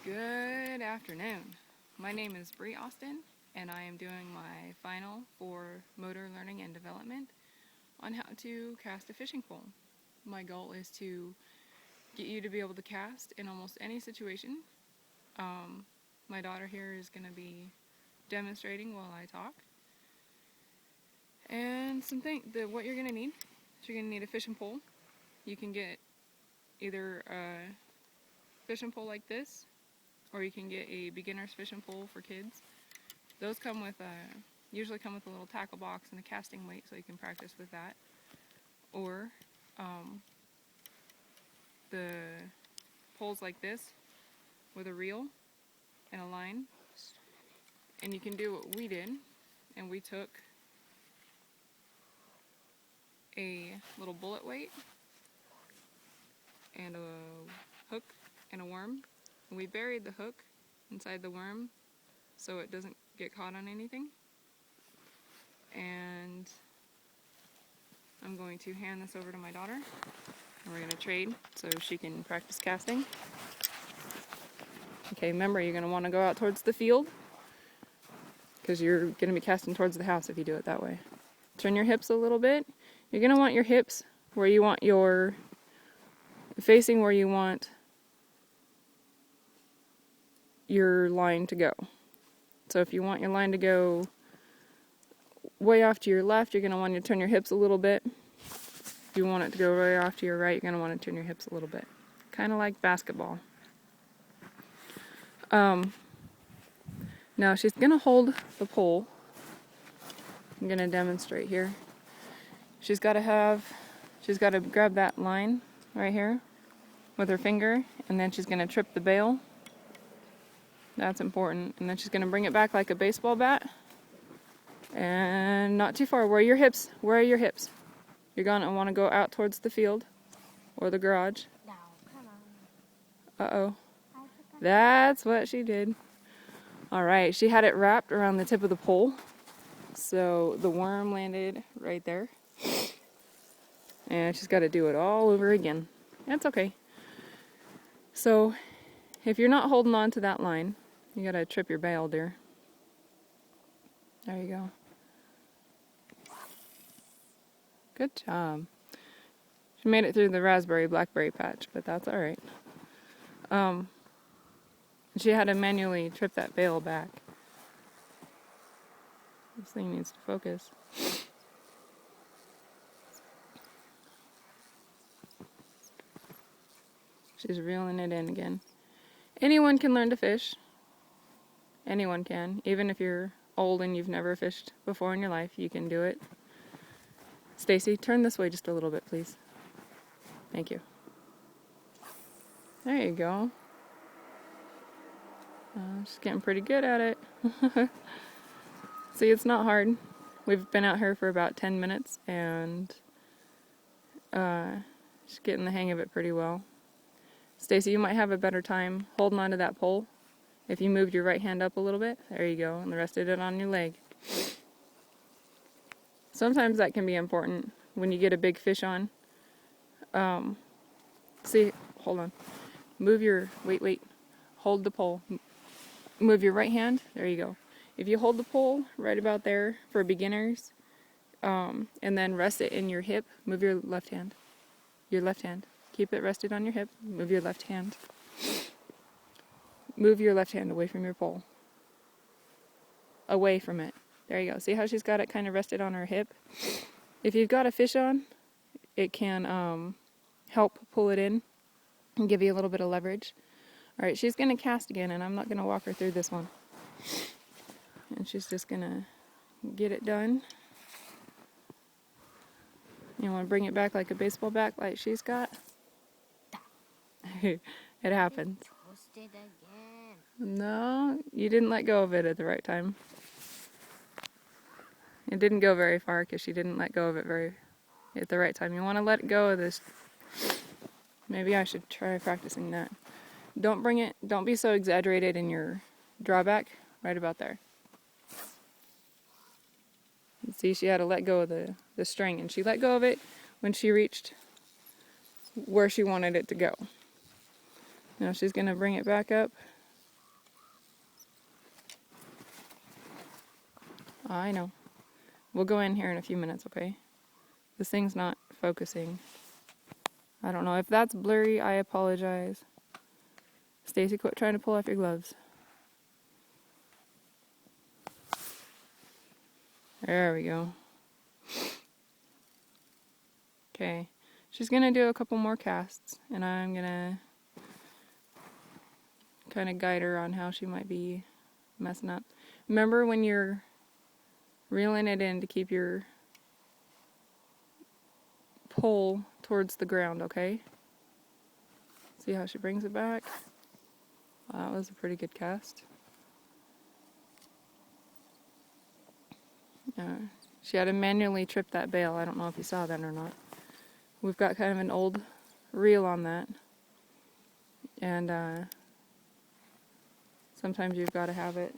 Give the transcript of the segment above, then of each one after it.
Good afternoon. My name is Bree Austin, and I am doing my final for motor learning and development on how to cast a fishing pole. My goal is to get you to be able to cast in almost any situation. My daughter here is going to be demonstrating while I talk. And what you're going to need is you're going to need a fishing pole. You can get either a fishing pole like this, or you can get a beginner's fishing pole for kids. Those usually come with a little tackle box and a casting weight, so you can practice with that. Or the poles like this with a reel and a line. And you can do what we did, and we took a little bullet weight and a hook and a worm. And we buried the hook inside the worm so it doesn't get caught on anything. And I'm going to hand this over to my daughter, and we're going to trade so she can practice casting. Okay, remember, you're going to want to go out towards the field because you're going to be casting towards the house if you do it that way. Turn your hips a little bit. You're going to want your hips facing where you want your line to go. So if you want your line to go way off to your left, you're going to want to turn your hips a little bit. If you want it to go way off to your right, you're going to want to turn your hips a little bit. Kind of like basketball. Now she's going to hold the pole. I'm going to demonstrate here. She's got to grab that line right here with her finger, and then she's going to trip the bail. That's important. And then she's going to bring it back like a baseball bat. And not too far. Where are your hips? Where are your hips? You're going to want to go out towards the field or the garage. No, come on. Uh-oh. That's what she did. Alright, she had it wrapped around the tip of the pole. So the worm landed right there. And she's got to do it all over again. That's okay. So if you're not holding on to that line, you got to trip your bail, dear. There you go. Good job. She made it through the raspberry blackberry patch, but that's alright. She had to manually trip that bail back. This thing needs to focus. She's reeling it in again. Anyone can learn to fish. Anyone can. Even if you're old and you've never fished before in your life, you can do it. Stacy, turn this way just a little bit, please. Thank you. There you go. She's getting pretty good at it. See, it's not hard. We've been out here for about 10 minutes, and she's getting the hang of it pretty well. Stacy, you might have a better time holding onto that pole if you moved your right hand up a little bit. There you go, and the rest of it on your leg. Sometimes that can be important when you get a big fish on. See, hold on. Wait. Hold the pole. Move your right hand. There you go. If you hold the pole right about there for beginners, and then rest it in your hip, move your left hand. Your left hand. Keep it rested on your hip. Move your left hand. Move your left hand away from your pole. Away from it. There you go. See how she's got it kind of rested on her hip? If you've got a fish on, it can help pull it in and give you a little bit of leverage. Alright, she's going to cast again, and I'm not going to walk her through this one. And she's just going to get it done. You want to bring it back like a baseball bat like she's got? It happens. Toasted again. No, you didn't let go of it at the right time. It didn't go very far because she didn't let go of it at the right time. You want to let go of this. Maybe I should try practicing that. Don't be so exaggerated in your drawback. Right about there. See, she had to let go of the string, and she let go of it when she reached where she wanted it to go. Now she's going to bring it back up I know. We'll go in here in a few minutes, okay? This thing's not focusing. I don't know. If that's blurry, I apologize. Stacy, quit trying to pull off your gloves. There we go. Okay. She's gonna do a couple more casts, and I'm gonna kind of guide her on how she might be messing up. Remember when you're reeling it in to keep your pole towards the ground, okay? See how she brings it back? Wow, that was a pretty good cast. She had to manually trip that bail. I don't know if you saw that or not. We've got kind of an old reel on that. And sometimes you've got to have it,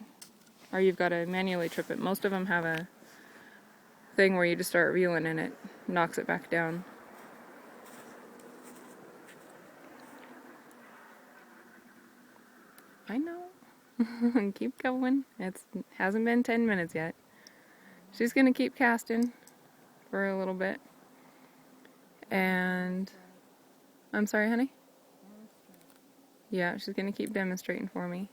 or you've got to manually trip it. Most of them have a thing where you just start reeling and it knocks it back down. I know. Keep going. It hasn't been 10 minutes yet. She's going to keep casting for a little bit. And I'm sorry, honey? Yeah, she's going to keep demonstrating for me.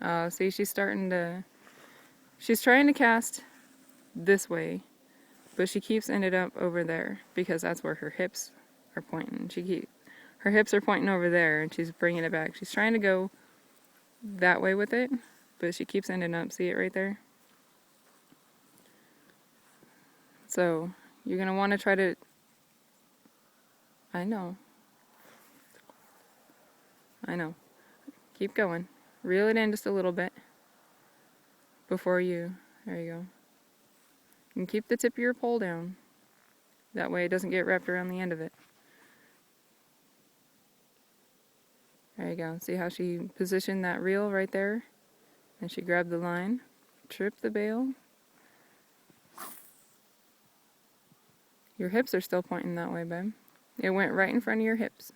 Oh, see, she's trying to cast this way, but she keeps ended up over there because that's where her hips are pointing. Her hips are pointing over there and she's bringing it back. She's trying to go that way with it, but she keeps ending up, see it right there? So, you're going to want to try to, I know. Keep going. Reel it in just a little bit before you, there you go. And keep the tip of your pole down. That way it doesn't get wrapped around the end of it. There you go. See how she positioned that reel right there? And she grabbed the line, tripped the bail. Your hips are still pointing that way, babe. It went right in front of your hips.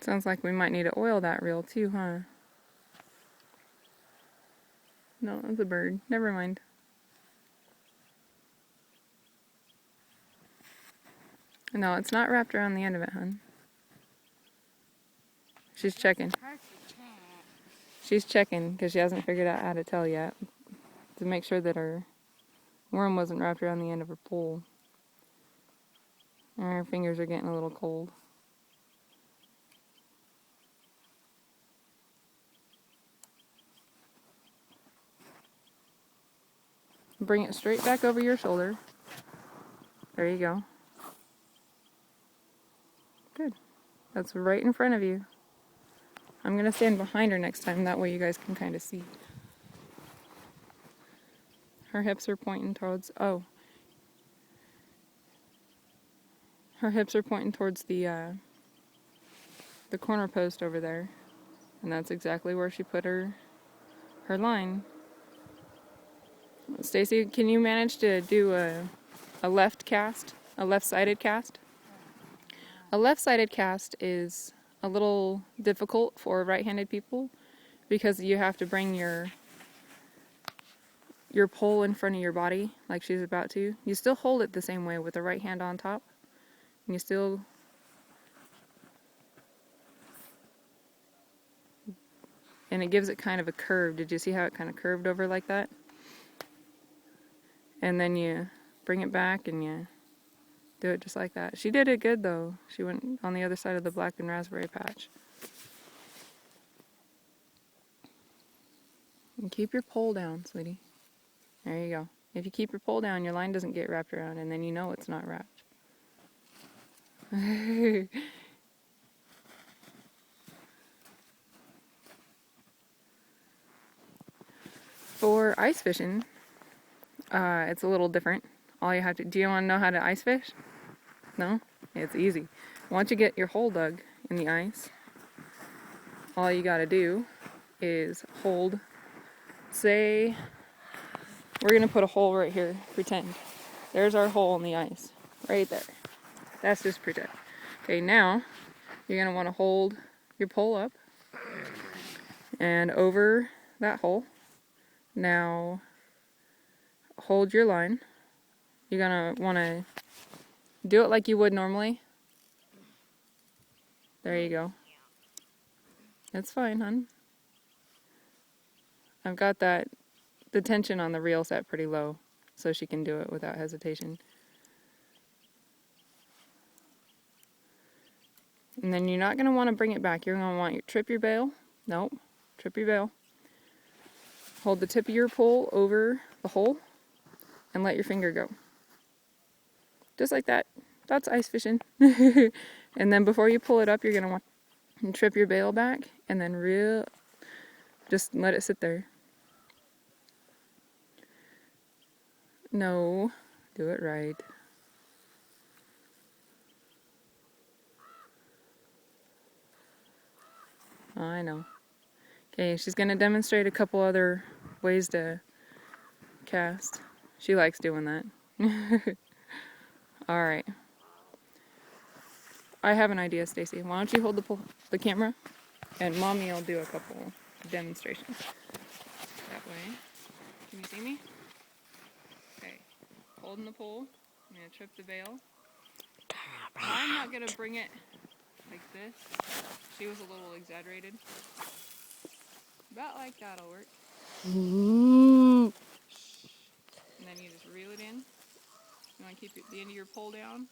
Sounds like we might need to oil that reel too, huh? No, that's a bird. Never mind. No, it's not wrapped around the end of it, hon. She's checking. She's checking because she hasn't figured out how to tell yet. To make sure that her worm wasn't wrapped around the end of her pole. And her fingers are getting a little cold. Bring it straight back over your shoulder. There you go. Good. That's right in front of you. I'm going to stand behind her next time, that way you guys can kind of see. Her hips are pointing towards, oh. Her hips are pointing towards the corner post over there. And that's exactly where she put her line. Stacy, can you manage to do a left cast? A left-sided cast? A left-sided cast is a little difficult for right-handed people because you have to bring your pole in front of your body like she's about to. You still hold it the same way with the right hand on top. And you still and it gives it kind of a curve. Did you see how it kind of curved over like that? And then you bring it back and you do it just like that. She did it good though. She went on the other side of the black and raspberry patch. And keep your pole down, sweetie. There you go. If you keep your pole down, your line doesn't get wrapped around, and then you know it's not wrapped. For ice fishing, it's a little different. All you have to, do you want to know how to ice fish? No? It's easy. Once you get your hole dug in the ice, all you got to do is hold say we're gonna put a hole right here. Pretend. There's our hole in the ice. Right there. That's just pretend. Okay, now you're gonna want to hold your pole up and over that hole. Now hold your line. You're gonna want to do it like you would normally. There you go. It's fine, hon. I've got the tension on the reel set pretty low, so she can do it without hesitation. And then you're not going to want to bring it back. You're going to want to trip your bail. Nope. Trip your bail. Hold the tip of your pole over the hole and let your finger go. Just like that. That's ice fishing. And then before you pull it up, you're going to want to trip your bail back and then just let it sit there. No. Do it right. I know. Okay, she's going to demonstrate a couple other ways to cast. She likes doing that. Alright. I have an idea, Stacy. Why don't you hold the camera? And Mommy will do a couple demonstrations. That way. Can you see me? Okay. Holding the pole. I'm going to trip the bail. I'm not going to bring it like this. She was a little exaggerated. About like that'll work. And then you just reel it in. You want to keep the end of your pole down,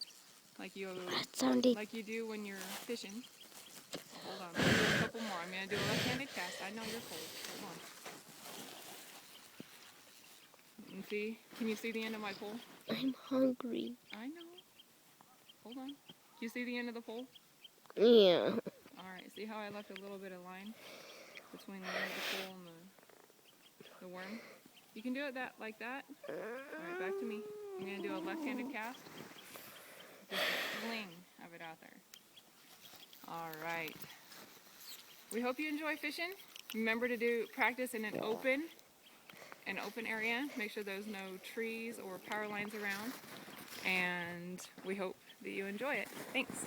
like you do when you're fishing. Hold on, let's do a couple more. I'm gonna do a left-handed cast. I know you're cold. Hold on. And see? Can you see the end of my pole? I'm hungry. I know. Hold on. Do you see the end of the pole? Yeah. All right. See how I left a little bit of line between the end of the pole and the worm? You can do it like that. All right, back to me. I'm going to do a left-handed cast. Just a fling of it out there. All right. We hope you enjoy fishing. Remember to practice in an open area. Make sure there's no trees or power lines around. And we hope that you enjoy it. Thanks.